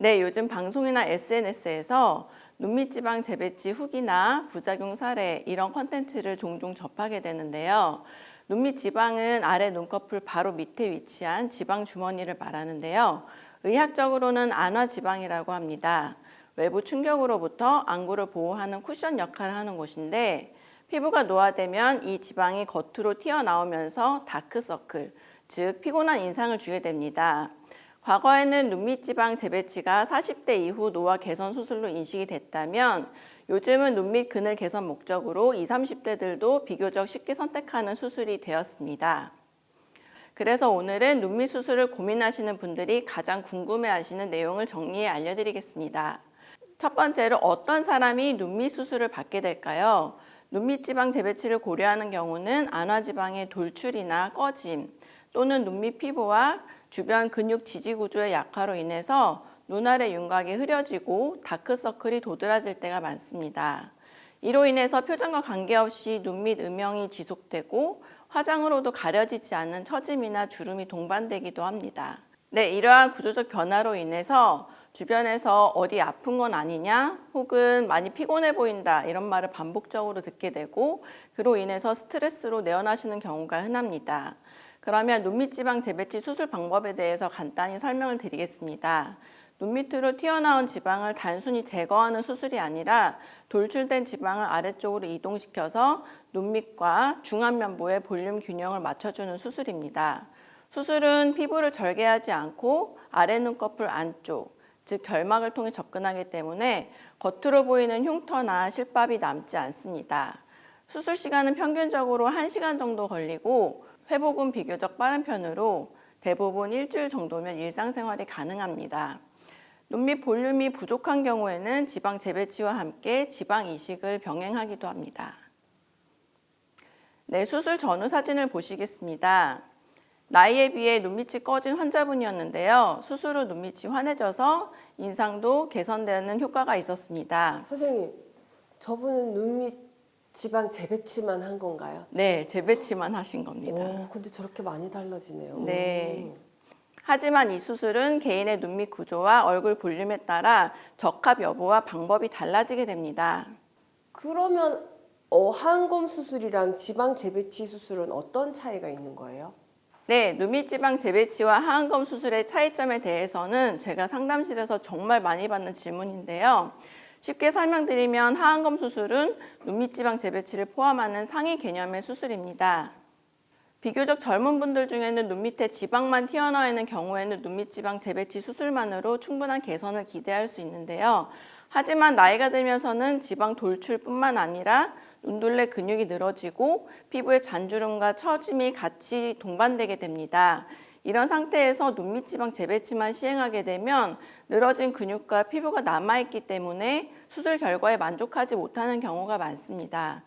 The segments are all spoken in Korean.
네, 요즘 방송이나 SNS에서 눈밑지방 재배치 후기나 부작용 사례 이런 컨텐츠를 종종 접하게 되는데요. 눈밑지방은 아래 눈꺼풀 바로 밑에 위치한 지방 주머니를 말하는데요. 의학적으로는 안화지방이라고 합니다. 외부 충격으로부터 안구를 보호하는 쿠션 역할을 하는 곳인데 피부가 노화되면 이 지방이 겉으로 튀어나오면서 다크서클, 즉 피곤한 인상을 주게 됩니다. 과거에는 눈밑지방 재배치가 40대 이후 노화 개선 수술로 인식이 됐다면 요즘은 눈밑 그늘 개선 목적으로 20, 30대들도 비교적 쉽게 선택하는 수술이 되었습니다. 그래서 오늘은 눈밑 수술을 고민하시는 분들이 가장 궁금해하시는 내용을 정리해 알려드리겠습니다. 첫 번째로 어떤 사람이 눈밑 수술을 받게 될까요? 눈밑지방 재배치를 고려하는 경우는 안화지방의 돌출이나 꺼짐 또는 눈밑 피부와 주변 근육 지지 구조의 약화로 인해서 눈 아래 윤곽이 흐려지고 다크서클이 도드라질 때가 많습니다. 이로 인해서 표정과 관계없이 눈밑 음영이 지속되고 화장으로도 가려지지 않는 처짐이나 주름이 동반되기도 합니다. 네, 이러한 구조적 변화로 인해서 주변에서 어디 아픈 건 아니냐 혹은 많이 피곤해 보인다 이런 말을 반복적으로 듣게 되고 그로 인해서 스트레스로 내원하시는 경우가 흔합니다. 그러면 눈밑지방 재배치 수술 방법에 대해서 간단히 설명을 드리겠습니다. 눈밑으로 튀어나온 지방을 단순히 제거하는 수술이 아니라 돌출된 지방을 아래쪽으로 이동시켜서 눈밑과 중안면부의 볼륨 균형을 맞춰주는 수술입니다. 수술은 피부를 절개하지 않고 아래 눈꺼풀 안쪽, 즉 결막을 통해 접근하기 때문에 겉으로 보이는 흉터나 실밥이 남지 않습니다. 수술 시간은 평균적으로 1시간 정도 걸리고 회복은 비교적 빠른 편으로 대부분 일주일 정도면 일상생활이 가능합니다. 눈밑 볼륨이 부족한 경우에는 지방 재배치와 함께 지방 이식을 병행하기도 합니다. 네, 수술 전후 사진을 보시겠습니다. 나이에 비해 눈밑이 꺼진 환자분이었는데요. 수술 후 눈밑이 환해져서 인상도 개선되는 효과가 있었습니다. 선생님, 저분은 눈밑 지방 재배치만 한 건가요? 네, 재배치만 하신 겁니다. 오, 근데 저렇게 많이 달라지네요. 네. 하지만 이 수술은 개인의 눈밑 구조와 얼굴 볼륨에 따라 적합 여부와 방법이 달라지게 됩니다. 그러면 하안검 수술이랑 지방 재배치 수술은 어떤 차이가 있는 거예요? 네, 눈밑지방 재배치와 하안검 수술의 차이점에 대해서는 제가 상담실에서 정말 많이 받는 질문인데요. 쉽게 설명드리면 하안검 수술은 눈밑지방 재배치를 포함하는 상위 개념의 수술입니다. 비교적 젊은 분들 중에는 눈밑에 지방만 튀어나와 있는 경우에는 눈밑지방 재배치 수술만으로 충분한 개선을 기대할 수 있는데요. 하지만 나이가 들면서는 지방 돌출뿐만 아니라 눈둘레 근육이 늘어지고 피부의 잔주름과 처짐이 같이 동반되게 됩니다. 이런 상태에서 눈밑지방 재배치만 시행하게 되면 늘어진 근육과 피부가 남아있기 때문에 수술 결과에 만족하지 못하는 경우가 많습니다.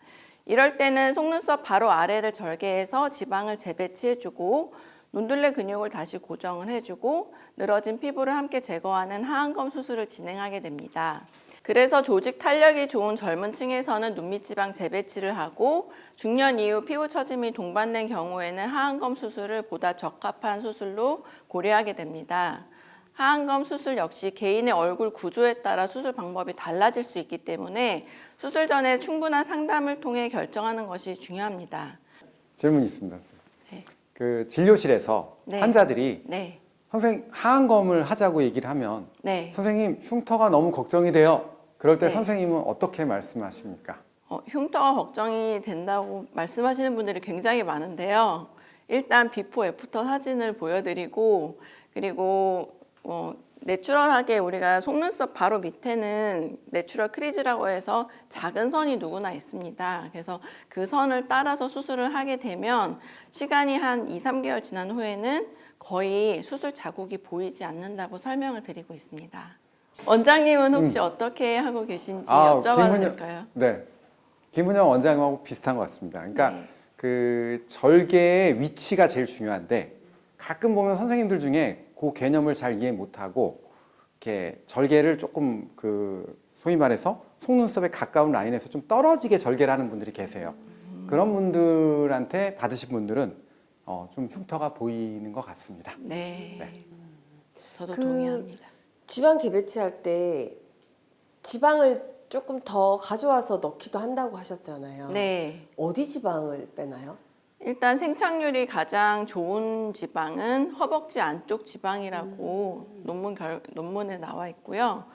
이럴 때는 속눈썹 바로 아래를 절개해서 지방을 재배치해주고 눈둘레 근육을 다시 고정을 해주고 늘어진 피부를 함께 제거하는 하안검 수술을 진행하게 됩니다. 그래서 조직 탄력이 좋은 젊은 층에서는 눈밑지방 재배치를 하고 중년 이후 피부 처짐이 동반된 경우에는 하안검 수술을 보다 적합한 수술로 고려하게 됩니다. 하안검 수술 역시 개인의 얼굴 구조에 따라 수술 방법이 달라질 수 있기 때문에 수술 전에 충분한 상담을 통해 결정하는 것이 중요합니다. 질문이 있습니다. 네. 그 진료실에서 네. 환자들이 네. 선생님 하안검을 하자고 얘기를 하면 네. 선생님 흉터가 너무 걱정이 돼요. 그럴 때 네. 선생님은 어떻게 말씀하십니까? 흉터가 걱정이 된다고 말씀하시는 분들이 굉장히 많은데요. 일단 비포 애프터 사진을 보여드리고 그리고 내추럴하게 우리가 속눈썹 바로 밑에는 내추럴 크리즈라고 해서 작은 선이 누구나 있습니다. 그래서 그 선을 따라서 수술을 하게 되면 시간이 한 2, 3개월 지난 후에는 거의 수술 자국이 보이지 않는다고 설명을 드리고 있습니다. 원장님은 혹시 어떻게 하고 계신지 여쭤봐도 될까요? 네, 김은영 원장님하고 비슷한 것 같습니다. 그러니까 네. 그 절개의 위치가 제일 중요한데 가끔 보면 선생님들 중에 그 개념을 잘 이해 못하고 이렇게 절개를 조금 소위 말해서 속눈썹에 가까운 라인에서 좀 떨어지게 절개를 하는 분들이 계세요. 그런 분들한테 받으신 분들은 좀 흉터가 보이는 것 같습니다. 네. 네. 저도 동의합니다. 지방 재배치할 때 지방을 조금 더 가져와서 넣기도 한다고 하셨잖아요. 네. 어디 지방을 빼나요? 일단 생착률이 가장 좋은 지방은 허벅지 안쪽 지방이라고 논문에 나와 있고요.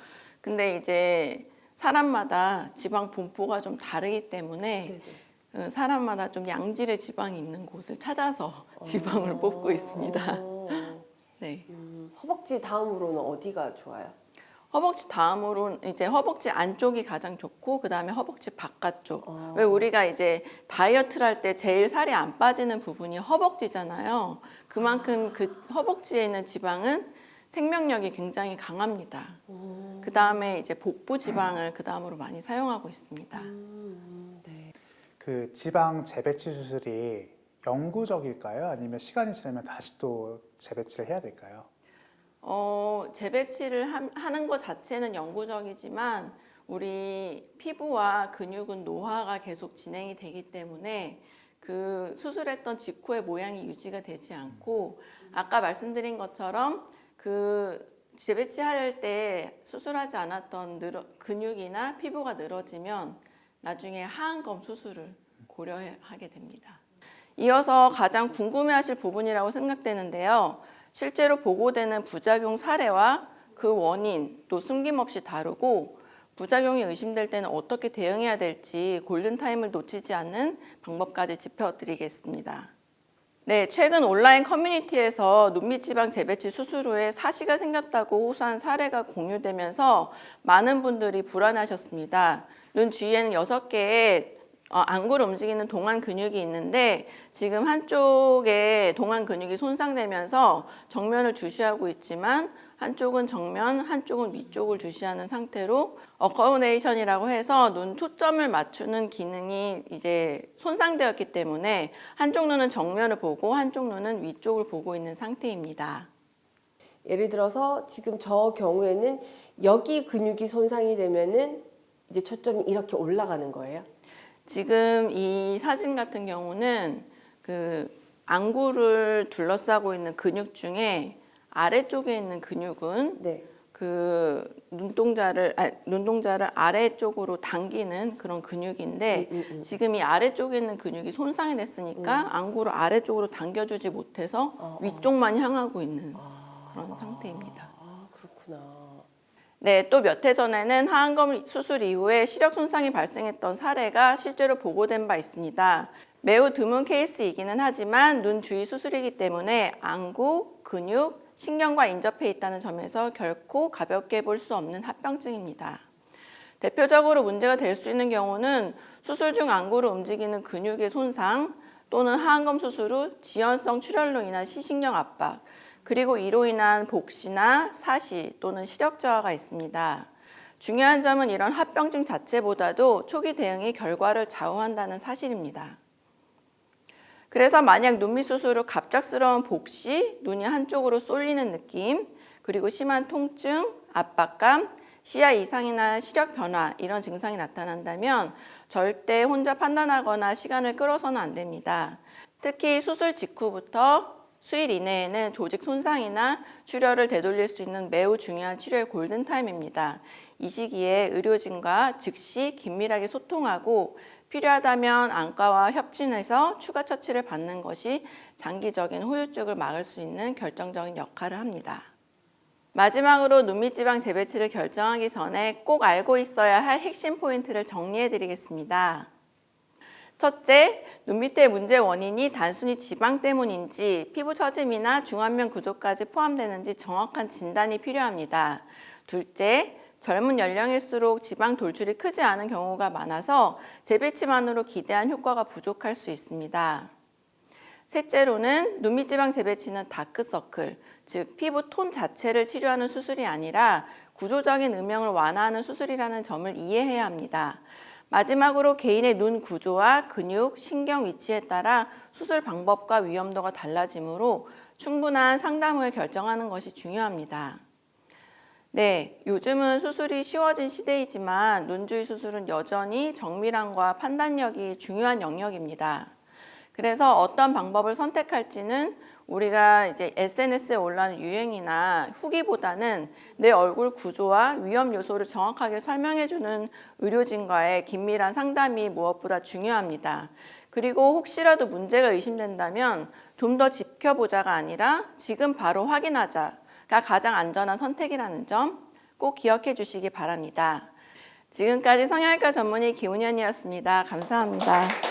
근데 이제 사람마다 지방 분포가 좀 다르기 때문에 사람마다 좀 양질의 지방이 있는 곳을 찾아서 지방을 뽑고 있습니다. 네. 허벅지 다음으로는 어디가 좋아요? 허벅지 다음으로는 이제 허벅지 안쪽이 가장 좋고 그다음에 허벅지 바깥쪽. 왜 우리가 이제 다이어트를 할 때 제일 살이 안 빠지는 부분이 허벅지잖아요. 그만큼 그 허벅지에 있는 지방은 생명력이 굉장히 강합니다. 그다음에 이제 복부 지방을 그다음으로 많이 사용하고 있습니다. 네. 그 지방 재배치 수술이 영구적일까요? 아니면 시간이 지나면 다시 또 재배치를 해야 될까요? 재배치를 하는 것 자체는 영구적이지만 우리 피부와 근육은 노화가 계속 진행이 되기 때문에 그 수술했던 직후의 모양이 유지가 되지 않고 아까 말씀드린 것처럼 그 재배치할 때 수술하지 않았던 근육이나 피부가 늘어지면 나중에 하안검 수술을 고려하게 됩니다. 이어서 가장 궁금해하실 부분이라고 생각되는데요. 실제로 보고되는 부작용 사례와 그 원인 또 숨김없이 다루고 부작용이 의심될 때는 어떻게 대응해야 될지 골든타임을 놓치지 않는 방법까지 짚어드리겠습니다. 네, 최근 온라인 커뮤니티에서 눈밑지방 재배치 수술 후에 사시가 생겼다고 호소한 사례가 공유되면서 많은 분들이 불안하셨습니다. 눈 주위에는 6개의 안구를 움직이는 동안 근육이 있는데 지금 한쪽의 동안 근육이 손상되면서 정면을 주시하고 있지만 한쪽은 정면, 한쪽은 위쪽을 주시하는 상태로 어커모데이션이라고 해서 눈 초점을 맞추는 기능이 이제 손상되었기 때문에 한쪽 눈은 정면을 보고 한쪽 눈은 위쪽을 보고 있는 상태입니다. 예를 들어서 지금 저 경우에는 여기 근육이 손상이 되면은 이제 초점이 이렇게 올라가는 거예요? 지금 이 사진 같은 경우는 그 안구를 둘러싸고 있는 근육 중에 아래쪽에 있는 근육은 네. 그 눈동자를 아래쪽으로 당기는 그런 근육인데 지금 이 아래쪽에 있는 근육이 손상이 됐으니까 안구를 아래쪽으로 당겨주지 못해서 위쪽만 향하고 있는 그런 상태입니다. 아, 그렇구나. 네, 또 몇 해 전에는 하안검 수술 이후에 시력 손상이 발생했던 사례가 실제로 보고된 바 있습니다. 매우 드문 케이스이기는 하지만 눈 주위 수술이기 때문에 안구, 근육, 신경과 인접해 있다는 점에서 결코 가볍게 볼 수 없는 합병증입니다. 대표적으로 문제가 될 수 있는 경우는 수술 중 안구를 움직이는 근육의 손상 또는 하안검 수술 후 지연성 출혈로 인한 시신경 압박, 그리고 이로 인한 복시나 사시 또는 시력 저하가 있습니다. 중요한 점은 이런 합병증 자체보다도 초기 대응이 결과를 좌우한다는 사실입니다. 그래서 만약 눈밑 수술 후 갑작스러운 복시, 눈이 한쪽으로 쏠리는 느낌, 그리고 심한 통증, 압박감, 시야 이상이나 시력 변화 이런 증상이 나타난다면 절대 혼자 판단하거나 시간을 끌어서는 안 됩니다. 특히 수술 직후부터 수일 이내에는 조직 손상이나 출혈을 되돌릴 수 있는 매우 중요한 치료의 골든타임입니다. 이 시기에 의료진과 즉시 긴밀하게 소통하고 필요하다면 안과와 협진해서 추가 처치를 받는 것이 장기적인 후유증을 막을 수 있는 결정적인 역할을 합니다. 마지막으로 눈밑지방 재배치를 결정하기 전에 꼭 알고 있어야 할 핵심 포인트를 정리해 드리겠습니다. 첫째, 눈밑의 문제 원인이 단순히 지방 때문인지 피부 처짐이나 중안면 구조까지 포함되는지 정확한 진단이 필요합니다. 둘째, 젊은 연령일수록 지방 돌출이 크지 않은 경우가 많아서 재배치만으로 기대한 효과가 부족할 수 있습니다. 셋째로는 눈밑지방 재배치는 다크서클, 즉 피부 톤 자체를 치료하는 수술이 아니라 구조적인 음영을 완화하는 수술이라는 점을 이해해야 합니다. 마지막으로 개인의 눈 구조와 근육, 신경 위치에 따라 수술 방법과 위험도가 달라지므로 충분한 상담 후에 결정하는 것이 중요합니다. 네, 요즘은 수술이 쉬워진 시대이지만 눈 주위 수술은 여전히 정밀함과 판단력이 중요한 영역입니다. 그래서 어떤 방법을 선택할지는 우리가 이제 SNS에 올라오는 유행이나 후기보다는 내 얼굴 구조와 위험 요소를 정확하게 설명해주는 의료진과의 긴밀한 상담이 무엇보다 중요합니다. 그리고 혹시라도 문제가 의심된다면 좀 더 지켜보자가 아니라 지금 바로 확인하자가 가장 안전한 선택이라는 점 꼭 기억해 주시기 바랍니다. 지금까지 성형외과 전문의 김은현이었습니다. 감사합니다.